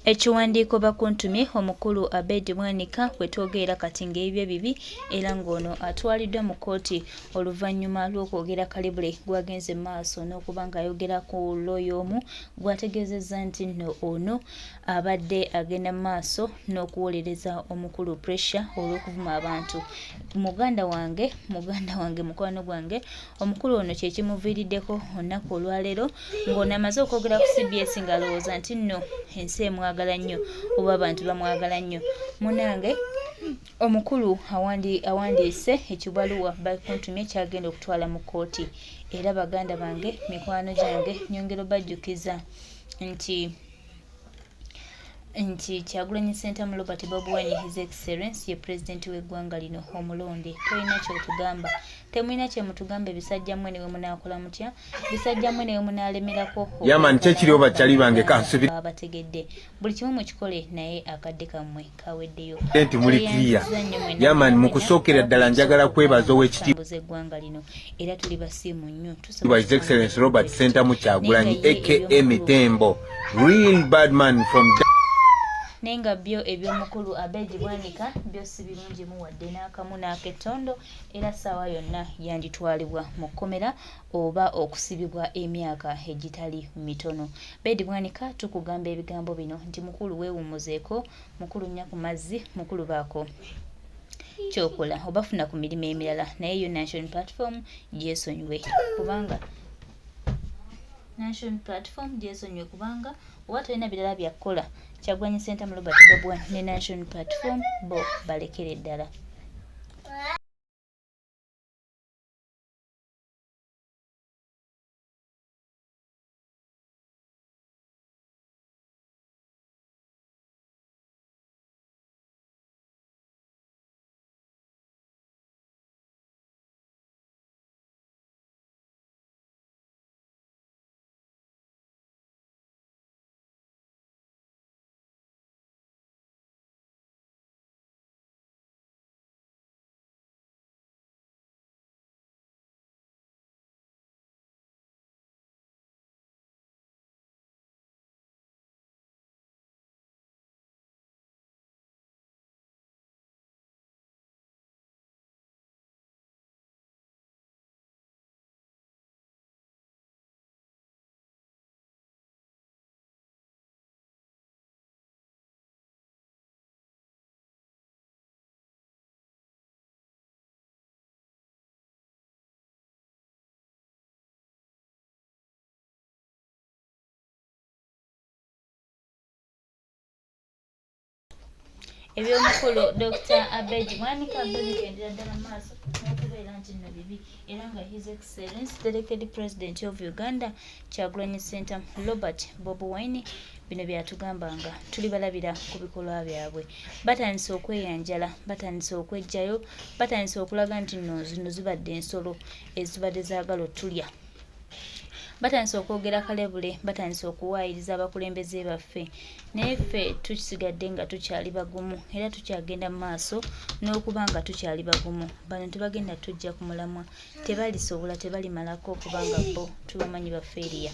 Ekiwandiiko bakuntumye Omukulu Abedi Bwanika kwetwogerera kati ng'ebyo bibi era ng'ono atwaliddwa mu kkooti oluvannyuma lw'okwogera Kalebule gwagenze maaso n'okuba ng'ayogera ku looya omu gwategeezezza nti nno ono abadde agenda maaso n'okuwolereza omukulu pressure olw'okuvuma abantu. Muganda wange mukwano gwange omukulu ono kye kimuviiriddeko olunaku olwaleero ng'ono amaze okwogera ku CBS ng'alowooza nti nno ensi emwagala nnyo oba abantu bamwagala nnyo. Munange omukulu awandiise ekibaluwa bakuntumye kyagenda okutwala mu kkooti era baganda bange mikwano gyange nyongera bajjukiza nti Kyagulanyi Ssentamu Robert Bobi Wine His Excellency ye President w'eggwanga lino omulonde. Tolina kyotugamba, temulina kye mutugamba. Ebisajja mmwe newe munaakola mutya, bisajja mmwe newe munalemerako yaman kyekiri oba kyali bange kansubi abategedde buli kimu mukikole naye akadde kammwe kaweddeyo enti mulikiriya yaman mukusookera ddala njagala kwebaza ow'ekitiibwa eggwanga lino era tuli basiimu nnyo His Excellency Robert Ssentamu Kyagulanyi aka Mitembo, real bad man from nenga byo eby'omukulu Abedi Bwanika byo si birungi muwadde n'akamu n'aketondo era ssaawa yonna yanditwalibwa mu kkomera oba okusibibwa emyaka egitali mitono. Abedi Bwanika tukugamba ebigambo bino nti mukulu weewummuzeeko, mukulu nnya ku mazzi, mukulu baako kyokola obafuna ku mirimu emirala naye yo National Platform gyesonyiwe kubanga kubanga oba tolina birala byakkola Kyagulanyi Ssentamu Robert Bobi Wine ne National Platform bo balekere ddala. Ebyomukulu Dr. Abedi Bwanika bigendera ddala maaso n'okubeera nti nno bibi era nga His Excellency Delegate President of Uganda Kyagulanyi Ssentamu Robert Bobi Wine bino byatugambanga tuli balabira ku bikolwa byabwe. Batandise okweyanjala, batandise okwejjayo, batandise okulaga nti nno zino zibadde ensolo ezibadde zaagala otulya. Batandise okwogera Kalebule, batandise okuwaayiriza abakulembeze baffe naye ffe tusigadde nga tukyali bagumu era tukyagenda mu maaso n'okuba nga tukyali bagumu. Bano tebagenda tujja ku mulamwa, tebalisobola, tebalimalako kubanga bo tubamanyi baffe eriya.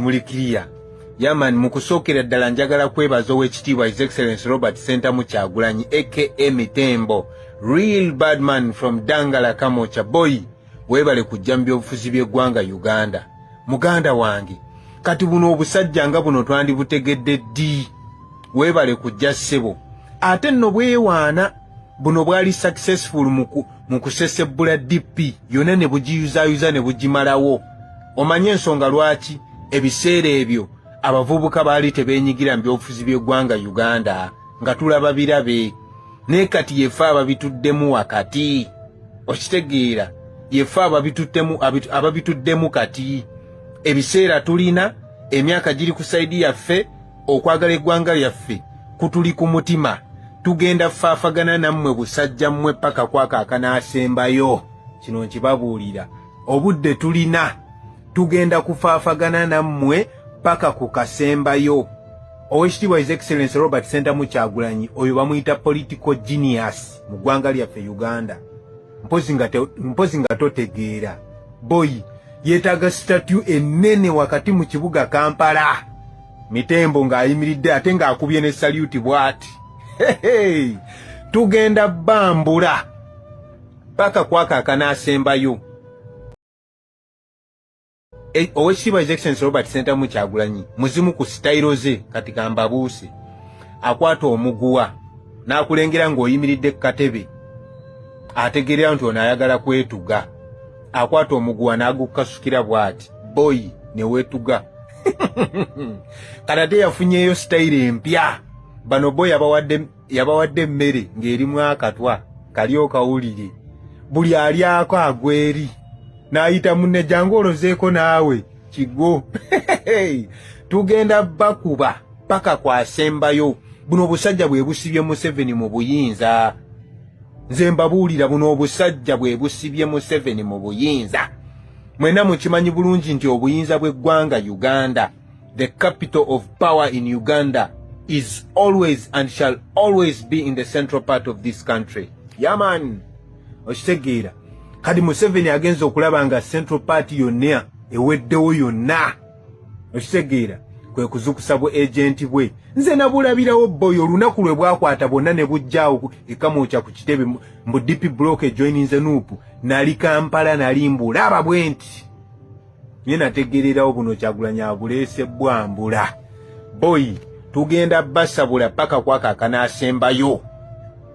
mulikiriya yaman mukusookera ddala njagala kwebaza ow'ekitiibwa His Excellency Robert Ssentamu Kyagulanyi aka Mitembo, real bad man from Dangala Kamocha boy, weebale kujja mu byobufuzi by'eggwanga Uganda. Muganda wange kati buno obusajja nga buno twandibutegedde ddi, weebale kujja ssebo ate nno bwewaana buno bwali successful mu kusesebbula DP yonna ne bugiyuzayuza ne bugimalawo. Omanye ensonga lwaki ebiseera ebyo abavubuka baali tebeenyigira mu byobufuzi by'eggwanga Uganda nga tulaba birabe. ne kati yefa ababituddemu wakati okitegeera yefa ababituddemu kati ebiseera tulina emyaka giri ku saidi yaffe okwagala eggwanga lyaffe kutuli ku mutima tugenda faafagana nammwe busajja mmwe paka kwakaakana asembayo kino nkibabuulira obudde tulina tugenda kufaafagana nammwe paka ku kasembayo Oweekitiibwa His Excellency Robert Sentamu Kyagulanyi oyo bamuyita political genius mu ggwanga lyaffe Uganda mpozi nga totegeera boy yeetaaga statue ennene wakati mu kibuga Kampala Mitembo ng'ayimiridde ate ng'akubye ne salute bw'ati tugenda bambula paka kwakaakana asembayo Oweekitiibwa His Excellency Robert Sentamu Kyagulanyi muzimu ku sitayiro ze kati kambabuuse akwata omuguwa n'akulengera ng'oyimiridde ku katebe ategeera nti ono ayagala kwetuga akwata omuguwa n'agukasukira bw'ati boy ne weetuga kanate yafunyeeyo sitayiro empya bano boy yabawadde emmere ng'erimu akatwa kali okawulire buli alyako agweri n'ayita munne jangu olozeeko naawe kigo tugenda bakuba paka kwasembayo buno obusajja bwe busibye Museveni mu buyinza nze mbabuulira buno obusajja bwe busibye Museveni mu buyinza mwena mukimanyi bulungi nti obuyinza bw'eggwanga Uganda the capital of power in Uganda is always and shall always be in the central part of this country yaman okitegeera kadi Museveni agenza okulaba nga central party yonna eweddewo yonna okitegeera kwe kuzukusa bu agenti bwe nze nabulabirawo boy olunaku lwe bwakwata bonna ne bujjaawo ekamwokya ku kitebe mu DP block joining the NUP nali Kampala nali mbulaba bwenti nye nategererawo buno Kyagulanyi abuleese bwambula boy tugenda basabula paka kwakaakana asembayo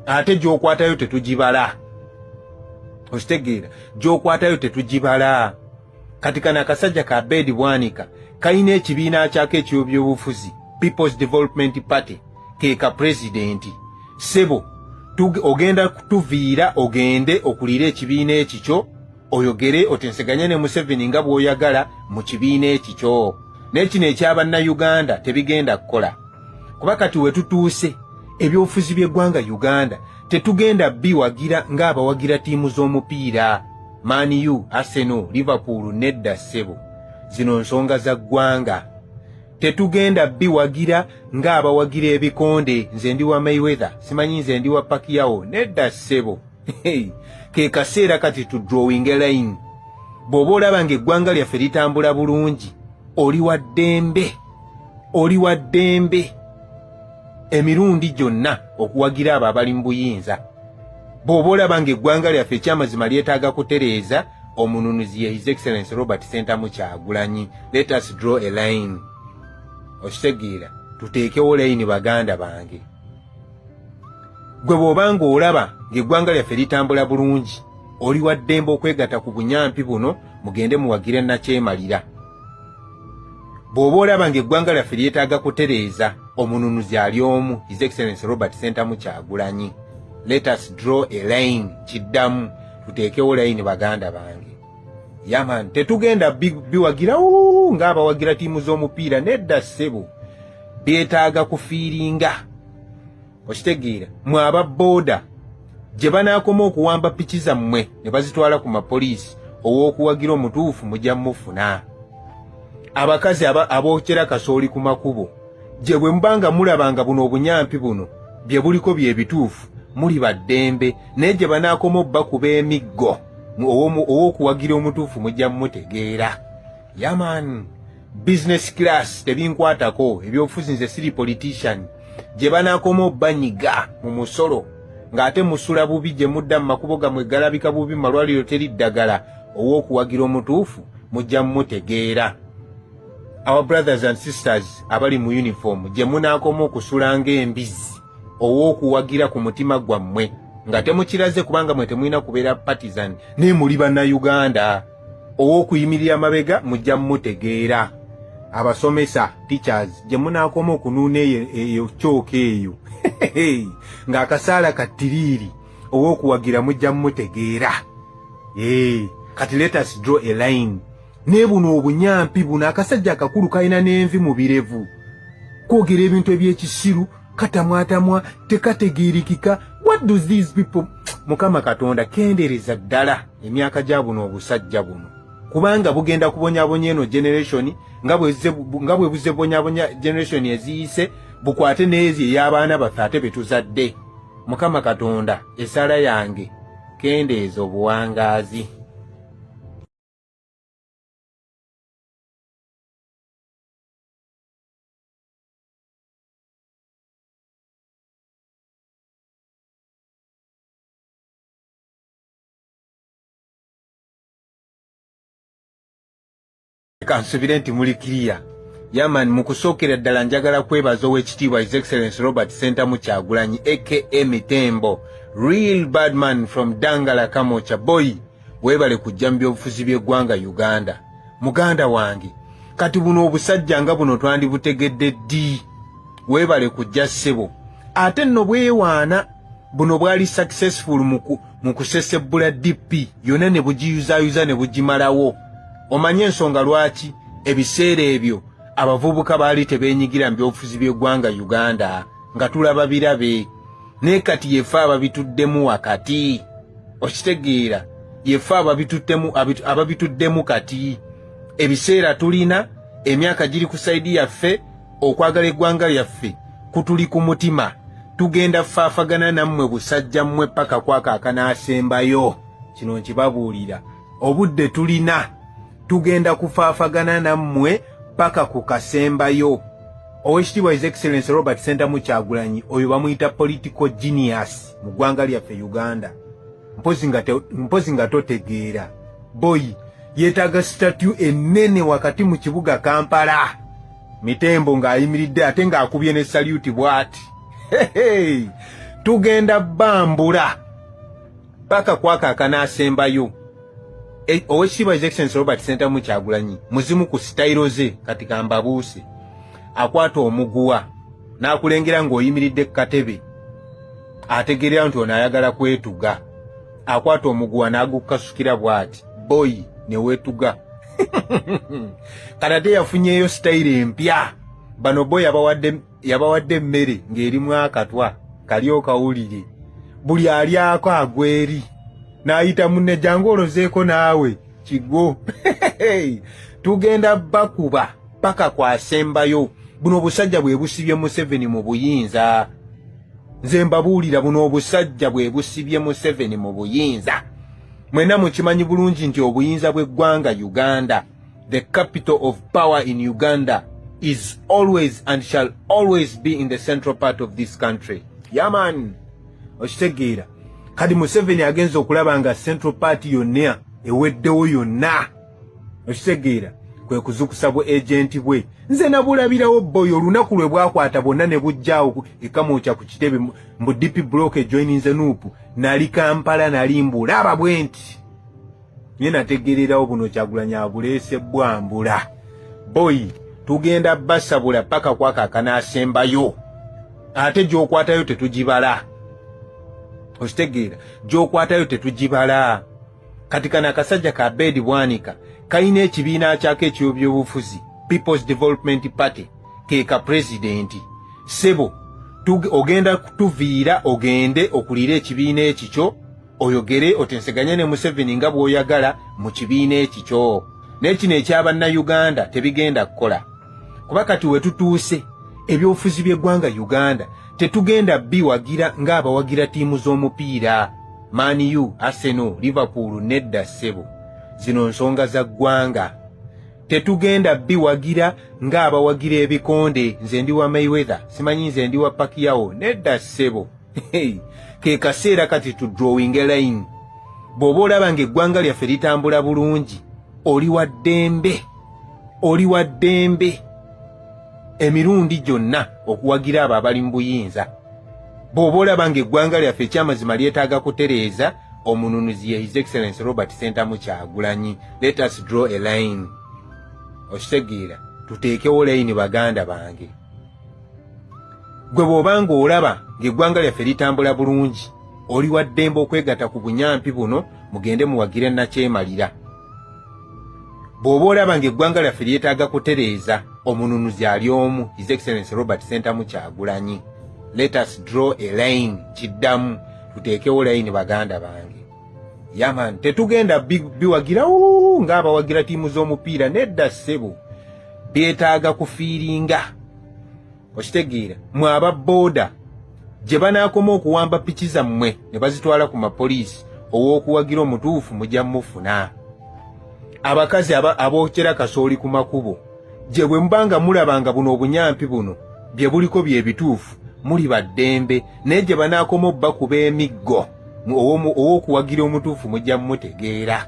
ate gy'okwatayo tetugibala okitegeera gy'okwatayo tetugibala kati kana akasajja ka Abedi Bwanika kalina ekibiina kyako eky'ebyobufuzi People's Development Party keeka pulezidenti sebo ogenda kutuviira ogende okulira ekibiina ekikyo oyogere otenseganye ne Museveni nga bw'oyagala mu kibiina ekikyo n'ekino eky'Abannayuganda tebigenda kukola kuba kati we tutuuse ebyobufuzi by'eggwanga Uganda tetugenda biwagira ng'abawagira ttiimu z'omupiira Man U, Arsenal, Liverpool nedda ssebo zino nsonga za ggwanga tetugenda biwagira ng'abawagira ebikonde nze ndi wa Mayweather simanyi nze ndi wa Pacquiao nedda ssebo ke kaseera kati tu drawing a line bw'oba olaba ng'eggwanga lyaffe litambula bulungi oli wa ddembe emirundi gyonna okuwagira abo abali mu buyinza bw'oba olaba ng'eggwanga lyaffe ekyamazima lyetaaga kutereeza omununuzi ye His Excellency Robert Sentamu Kyagulanyi let us draw a line okitegeera tuteekewo layini baganda bange gwe bw'obanga olaba ng'eggwanga lyaffe litambula bulungi oli wa ddembe okwegatta ku bunyampi buno mugende muwagire nakyemalira bw'oba olaba ng'eggwanga lyaffe lyetaaga kutereeza omununuzi ali omu His Excellency Robert Sentamu Kyagulanyi let us draw a line kiddamu tuteekewo layini baganda bange yaman tetugenda biwagira ng'abawagira ttiimu z'omupiira nedda ssebo byetaaga kufiiringa okitegeera mwe aba booda gye banaakoma okuwamba piki zammwe ne bazitwala ku mapoliisi ow'okuwagira omutuufu mujja mufuna abakazi abookera kasooli ku makubo gye bwe mubanga mulabanga buno obunyampi buno bye buliko bye bituufu muli baddembe naye gye banaakoma obbakuba emiggo ow'okuwagira omutuufu mujja mmutegeera yaman business class tebinkwatako ebyobufuzi nze siri politician gye banaakoma obbanyiga mu musolo ng'ate musula bubi gye mudda mu makubo gammwe galabika bubi malwaliro teri ddagala ow'okuwagira omutuufu mujja mmutegeera our brothers and sisters abali mu uniform gye munaakoma okusula ng'embizi ow'okuwagira ku mutima gwammwe nga temukiraze kubanga mwe temulina kubeera partisan naye muli bannayuganda ow'okuyimirira mabega mujja mmutegeera abasomesa teachers gye munaakoma okunuuna eyo kyooka eyo ng'akasaala katiriri ow'okuwagira mujja mmutegeera. Kati let us draw a line. Ne buno obunyampi buno akasajja akakulu kalina n'envi mu birevu. Kwogera ebintu eby'ekisiru katamwatamwa tekategeerikika. What does these people? Mukama Katonda kendereza ddala emyaka gya buno obusajja buno. Kubanga bugenda kubonyabonya eno generation nga bwe buze bonyabonya generation eziyise bukwate n'ezi ey'abaana baffe ate betuzadde. Mukama Katonda esala yange kendeeza obuwangaazi. Kansubire nti muli clear. Yaman mukusookera ddala njagala kwebaza ow'ekitiibwa His Excellency Robert Ssentamu Kyagulanyi aka Mitembo, real bad man from Dangala Kamocha boy. Weebale kujja mu byobufuzi by'eggwanga Uganda. Muganda wange, kati buno obusajja nga buno twandibutegedde ddi. Weebale kujja ssebo. Ate nno bwewaana buno bwali successful mu kusesebbula DP yonna ne bugiyuzaayuza ne bugimalawo. Omanye ensonga lwaki ebiseera ebyo abavubuka baali tebeenyigira mu byobufuzi by'eggwanga Uganda nga tulaba birabe. Ne kati yefe ababituddemu wakati. Okitegeera yefe ababituddemu kati. Ebiseera tulina, emyaka giri ku saidi yaffe, okwagala eggwanga lyaffe kutuli ku mutima. Tugenda faafagana nammwe busajja mmwe paka kwakaakana asembayo. Kino nkibabuulira. Obudde tulina. Tugenda kufaafagana nammwe paka ku kasembayo. Owekitiibwa His Excellency Robert Ssentamu Kyagulanyi oyo bamuyita political genius mu ggwanga lyaffe Uganda. Mpozi nga totegeera. Boy yeetaaga statue ennene wakati mu kibuga Kampala. Mitembo ng'ayimiridde ate ng'akubye ne salute bw'ati. Tugenda bambula paka kwakaakana asembayo. Owekitiibwa His Excellency Robert Ssentamu Kyagulanyi muzimu ku sitayiro ze kati kambabuuse. Akwata omuguwa n'akulengera ng'oyimiridde ku katebe. Ategeera nti ono ayagala kwetuga. Akwata omuguwa n'agukasukira bw'ati. Boy ne weetuga. Kanate yafunyeeyo sitayiro empya. Bano boy yabawadde emmere ng'erimu akatwa kali okawulire. Buli alyako agweri. Naayita munne jangu olozeeko naawe kigo. Tugenda bakuba paka kwasembayo. Buno obusajja bwe busibye Museveni mu buyinza. Nze mbabuulira buno obusajja bwe busibye Museveni mu buyinza. Mwena mukimanyi bulungi nti obuyinza bw'eggwanga Uganda, the capital of power in Uganda, is always and shall always be in the central part of this country. Yaman, okitegeera. Kadi Museveni agenza okulaba nga central party yonna eweddewo yonna. Okitegeera. Kwe kuzukusa bwe agenti bwe. Nze nabulabirawo boy olunaku lwe bwakwata bonna ne bujjaawo ekamuuca ku kitebe mu DP block joining the NUP. Nali Kampala nali mbulaba bwenti. Nye nategererawo buno Kyagulanyi abuleese bwambula. Boy tugenda basabula paka kwakaakana asembayo. Ate gy'okwatayo tetugibala. Okitegeera, gy'okwatayo tetugibala. Kati kana akasajja ka Abedi Bwanika kalina ekibiina kyako eky'ebyobufuzi, People's Development Party, ke ka presidenti. Sebo ogenda kutuviira ogende okulira ekibiina ekikyo oyogere otenseganye ne Museveni nga bw'oyagala mu kibiina ekikyo. N'ekino eky'Abannayuganda tebigenda kukola. Kuba kati we tutuuse ebyobufuzi by'eggwanga Uganda tetugenda biwagira ng'abawagira ttiimu z'omupiira. Man U, Arsenal, Liverpool, nedda ssebo. Zino nsonga za ggwanga. Tetugenda biwagira ng'abawagira ebikonde. Nze ndi wa Mayweather, simanyi nze ndi wa Pacquiao, nedda ssebo. Ke kaseera kati tu drawing a line. Bw'oba olaba ng'eggwanga lyaffe litambula bulungi, oli wa ddembe. Oli wa ddembe. Emirundi gyonna okuwagira abo abali mu buyinza. Bw'oba olaba ng'eggwanga lyaffe ekyamazima lyetaaga kutereeza, omununuzi ye His Excellency Robert Ssentamu Kyagulanyi. Let us draw a line. Okitegeera, tuteekewo layini baganda bange. gwe bw'obanga olaba ng'eggwanga lyaffe litambula bulungi oli wa ddembe okwegatta ku bunyampi buno mugende muwagire nakyemalira. Bw'oba olaba ng'eggwanga lyaffe lyetaaga kutereeza omununuzi ali omu His Excellency Robert Ssentamu Kyagulanyi. Let us draw a line. Kiddamu tuteekewo line baganda bange. Yaman tetugenda biwagira ng'abawagira ttiimu z'omupiira nedda ssebo. Byetaaga kufiiringa. Okitegeera mwe aba booda gye banaakoma okuwamba piki zammwe ne bazitwala ku mapoliisi ow'okuwagira omutuufu mujja mufuna. Abakazi abookera kasooli ku makubo gye bwe mubanga mulabanga buno obunyampi buno bye buliko bye bituufu muli baddembe naye gye banaakoma obbakuba emiggo ow'okuwagira omutuufu mujja mutegeera.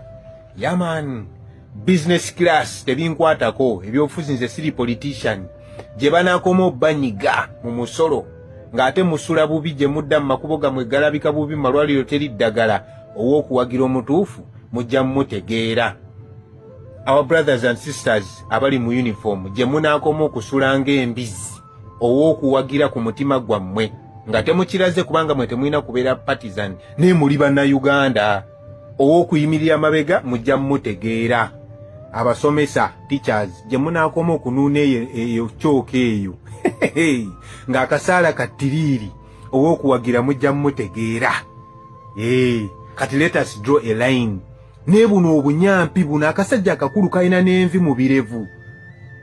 Yaman business class tebinkwatako ebyobufuzi nze siri politician gye banaakoma obbanyiga mu musolo ng'ate musula bubi gye mudda mu makubo gammwe galabika bubi malwaliro teri ddagala ow'okuwagira omutuufu mujja mutegeera. Our brothers and sisters abali mu uniform gye munaakoma okusula ng'embizi ow'okuwagira ku mutima gwammwe nga temukiraze kubanga mwe temulina kubeera partisan naye muli bannayuganda ow'okuyimirira amabega mujja mutegeera. Abasomesa teachers gye munaakoma okunuuna eyo kyooka eyo ng'akasaala kattiriiri ow'okuwagira mujja mutegeera. Kati let us draw a line. Ne buno obunyampi buno akasajja akakulu kalina n'envi mu birevu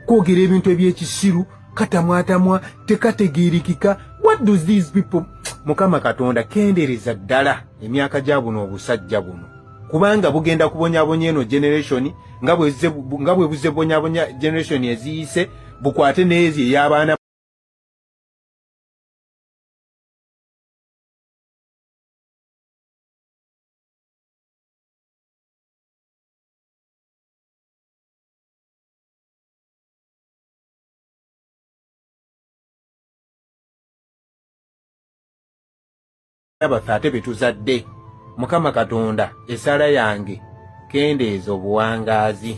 kwogera ebintu eby'ekisiru katamwatamwa tekategeerikika. What does these people? Mukama Katonda kendereza ddala emyaka gya buno obusajja buno kubanga bugenda kubonyabonya eno generation nga bwe buze bonyabonya generation eziyise bukwate n'ezi ey'abaana abaffe ate betuzadde. Mukama Katonda essala yange kendeeza obuwangaazi.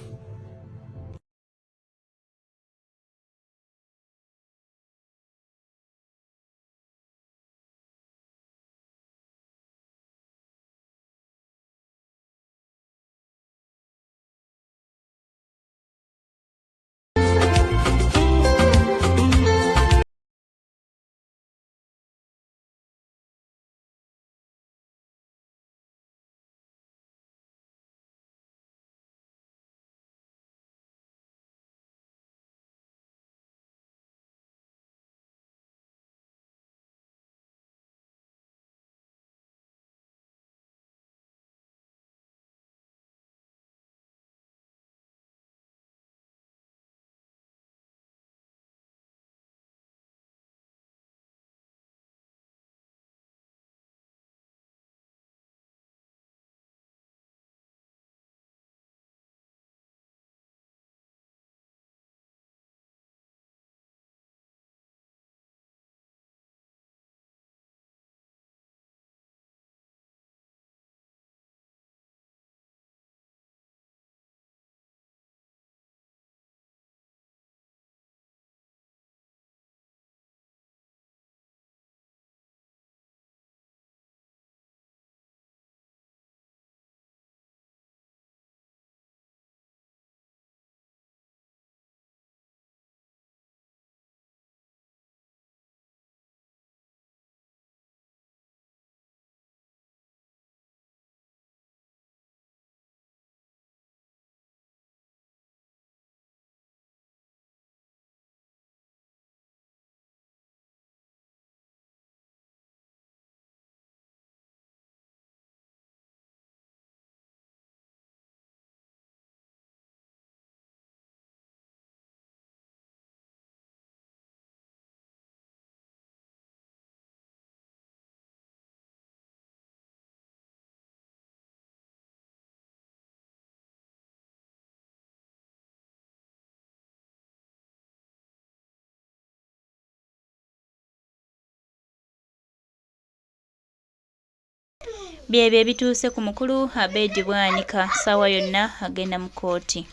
Byebyo ebituuse ku mukulu Abedi Bwanika ssaawa yonna agenda mu kkooti.